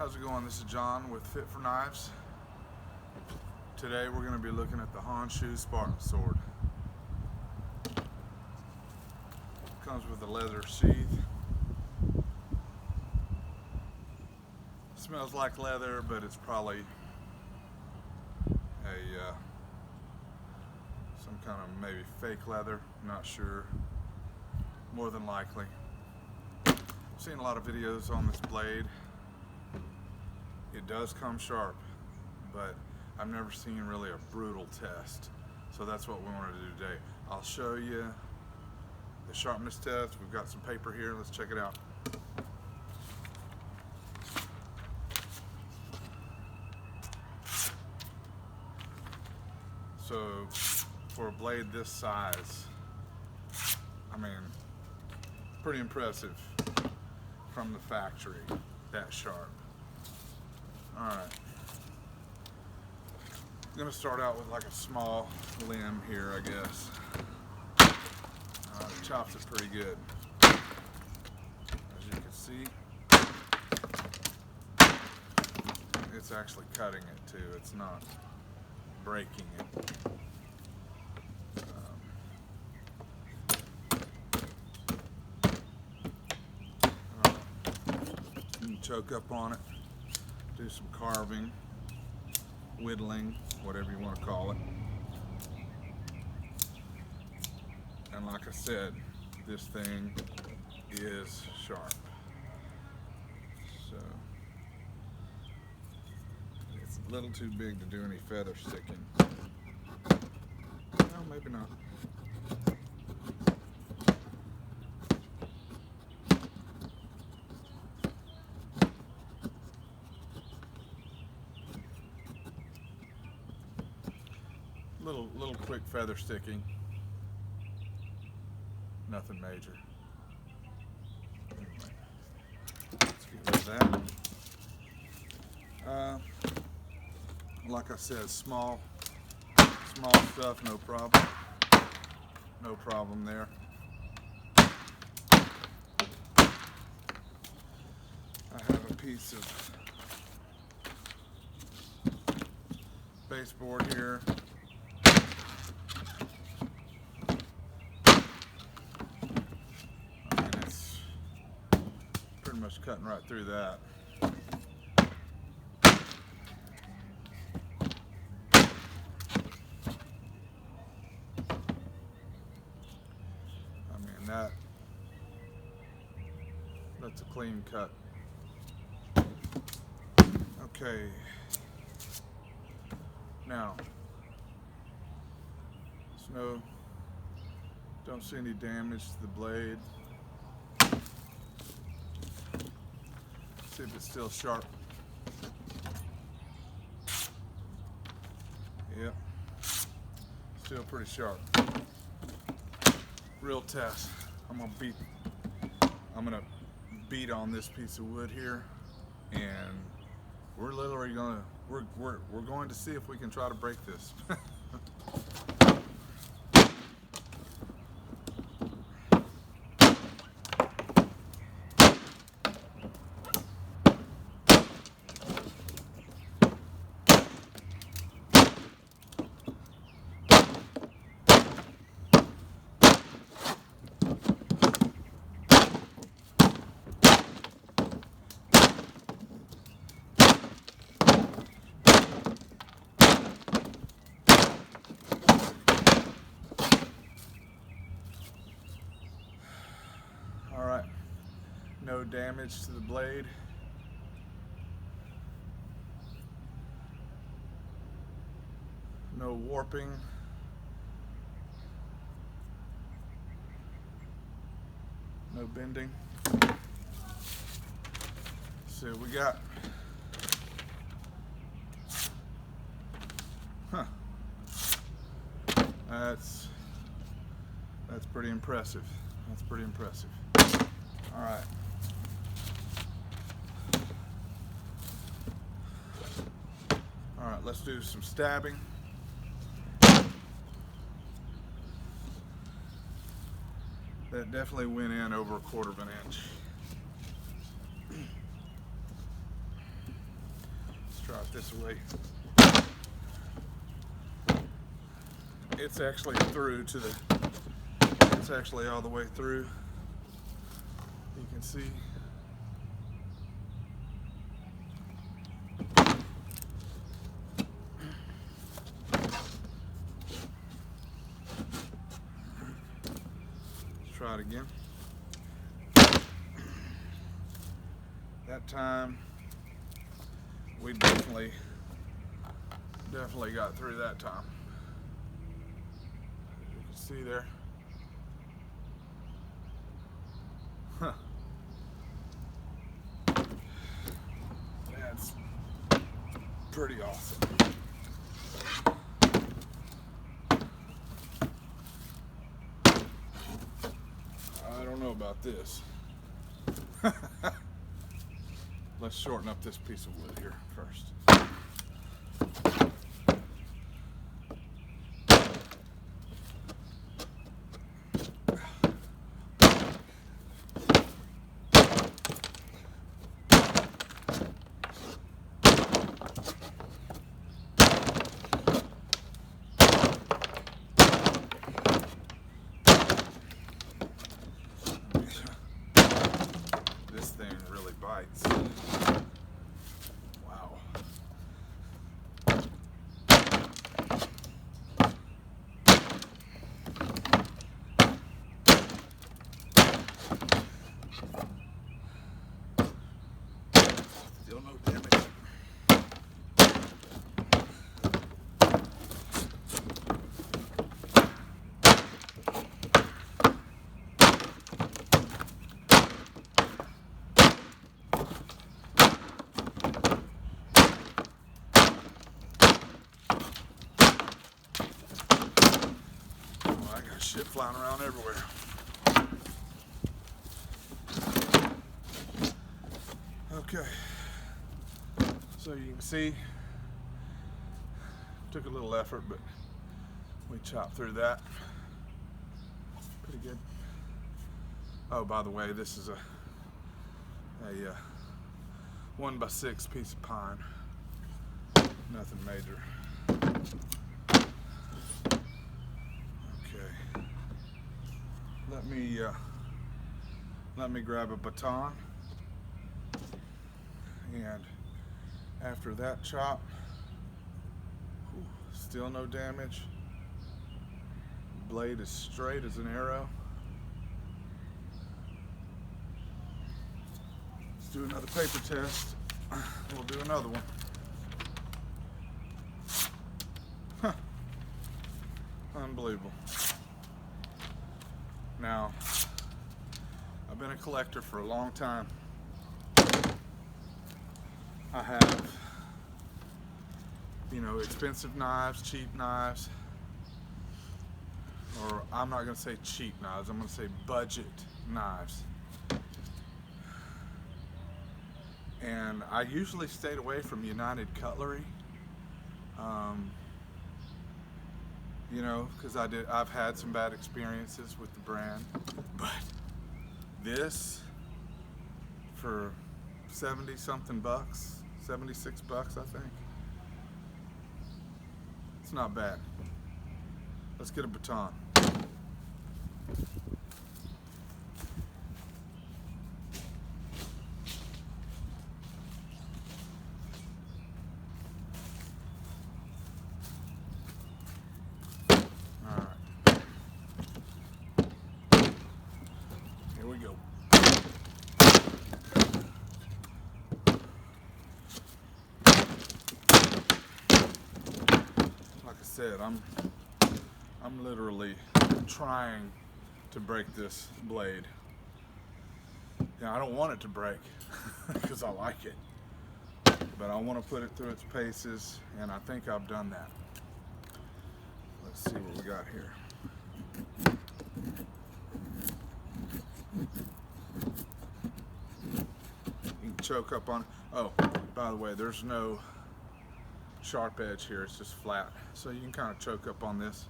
How's it going? This is John with Fit for Knives. Today we're going to be looking at the Honshu Spartan sword. Comes with a leather sheath. Smells like leather, but it's probably some kind of maybe fake leather. Not sure. More than likely. I've seen a lot of videos on this blade. It does come sharp, but I've never seen really a brutal test. So that's what we want to do today. I'll show you the sharpness test. We've got some paper here. Let's check it out. So for a blade this size, I mean, pretty impressive from the factory, that sharp. Alright, I'm going to start out with like a small limb here, I guess. It chops it pretty good. As you can see, it's actually cutting it too, it's not breaking it. You can choke up on it. Do some carving, whittling, whatever you want to call it. And like I said, this thing is sharp. So it's a little too big to do any feather sticking. Well, maybe not. Little quick feather sticking, nothing major. Anyway, let's get rid of that. Like I said, small stuff, no problem. No problem there. I have a piece of baseboard here. Much cutting right through that. I mean, that's a clean cut. Okay, now don't see any damage to the blade. See if it's still sharp. Yep, still pretty sharp. Real test. I'm gonna beat on this piece of wood here, and we're literally we're going to see if we can try to break this. Alright, no damage to the blade. No warping. No bending. See what we got. Huh. That's pretty impressive. That's pretty impressive. All right. All right, let's do some stabbing. That definitely went in over 1/4 of an inch. this way. It's actually through to the, it's actually all the way through. You can see. Let's try it again. That time we definitely got through that time. You can see there. Huh. That's pretty awesome. I don't know about this. Let's shorten up this piece of wood here first. This thing really bites. Wow. Still no damage. I got shit flying around everywhere. Okay, so you can see, took a little effort, but we chopped through that. Pretty good. Oh, by the way, this is a 1x6 piece of pine. Nothing major. Okay. Let me grab a baton. And after that chop, still no damage. Blade is straight as an arrow. Let's do another paper test. We'll do another one. Huh. Unbelievable. Now, I've been a collector for a long time. I have, expensive knives, cheap knives, or I'm not going to say cheap knives, I'm going to say budget knives. And I usually stayed away from United Cutlery, because I've had some bad experiences with the brand, but this, for 70 something bucks, 76 bucks, I think. It's not bad. Let's get a baton. All right. Here we go. Said, I'm literally trying to break this blade. I don't want it to break because I like it, but I want to put it through its paces, and I think I've done that. Let's see what we got here. You can choke up on. Oh, by the way, there's no sharp edge here, it's just flat, so you can kind of choke up on this.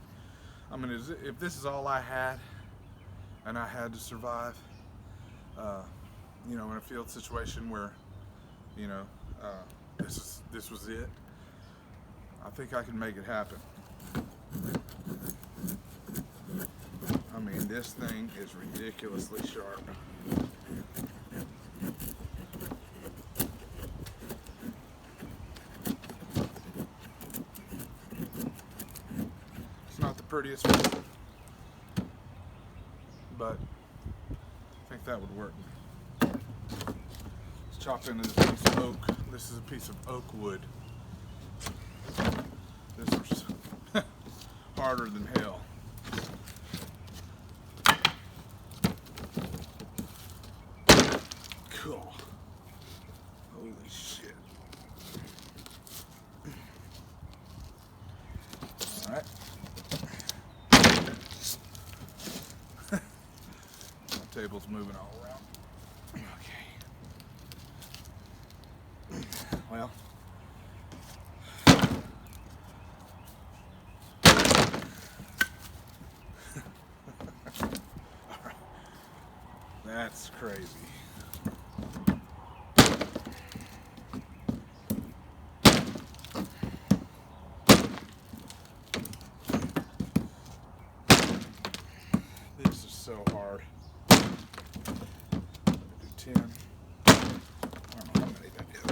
I mean, if this is all I had and I had to survive, in a field situation where this was it. I think I can make it happen. I mean, this thing is ridiculously sharp. It's not the prettiest one, but I think that would work. Let's chop into this piece of oak. This is a piece of oak wood. This was harder than hell. Cool. Holy shit. Alright. My table's moving all around. Okay. Well. That's crazy. This is so hard. Do 10. I don't know how many that is.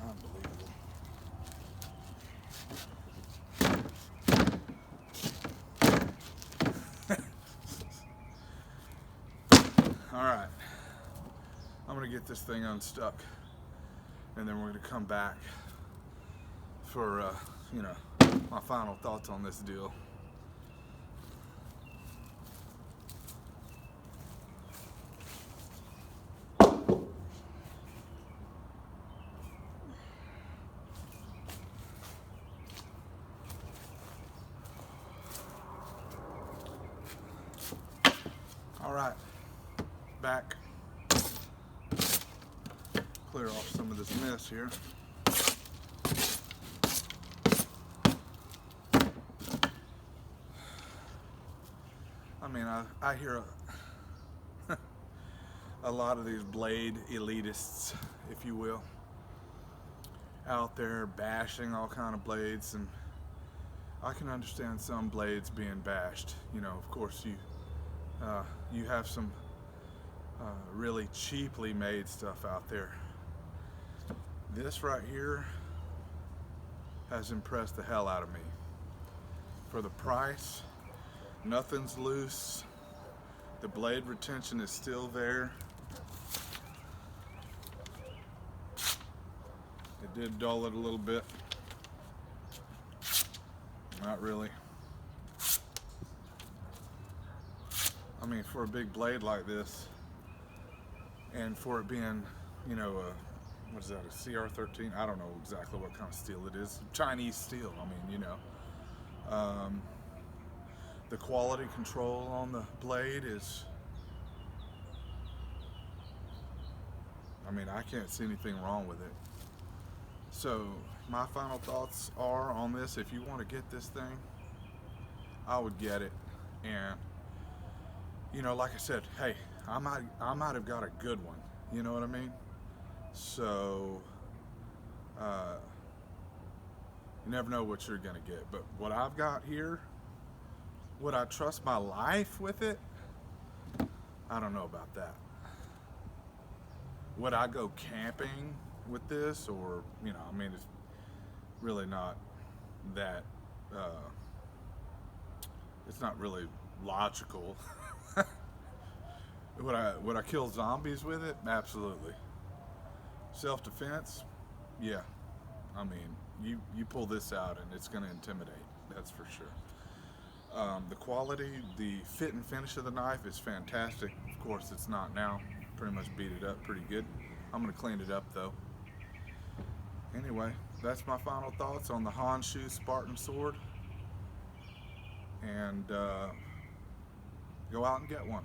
Unbelievable. Alright, I'm going to get this thing unstuck, and then we're going to come back for, my final thoughts on this deal. Alright. Back, clear off some of this mess here. I mean, I hear a lot of these blade elitists, if you will, out there bashing all kind of blades, and I can understand some blades being bashed. You know, of course, you have some really cheaply made stuff out there. This right here has impressed the hell out of me. For the price, nothing's loose. The blade retention is still there. It did dull it a little bit. Not really. I mean, for a big blade like this, and for it being, what is that, a CR13? I don't know exactly what kind of steel it is. Chinese steel, I mean, the quality control on the blade is, I mean, I can't see anything wrong with it. So, my final thoughts are on this: if you want to get this thing, I would get it. And, like I said, hey, I might have got a good one, you know what I mean? So, you never know what you're gonna get. But what I've got here, would I trust my life with it? I don't know about that. Would I go camping with this? Or, I mean, it's really not that, it's not really logical. Would I kill zombies with it? Absolutely. Self-defense? Yeah. I mean, you pull this out and it's going to intimidate. That's for sure. The quality, the fit and finish of the knife is fantastic. Of course, it's not now. Pretty much beat it up pretty good. I'm going to clean it up though. Anyway, that's my final thoughts on the Honshu Spartan sword. And go out and get one.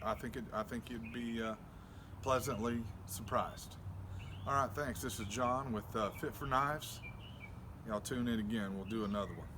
I think you'd be pleasantly surprised. All right, thanks. This is John with Fit for Knives. Y'all tune in again. We'll do another one.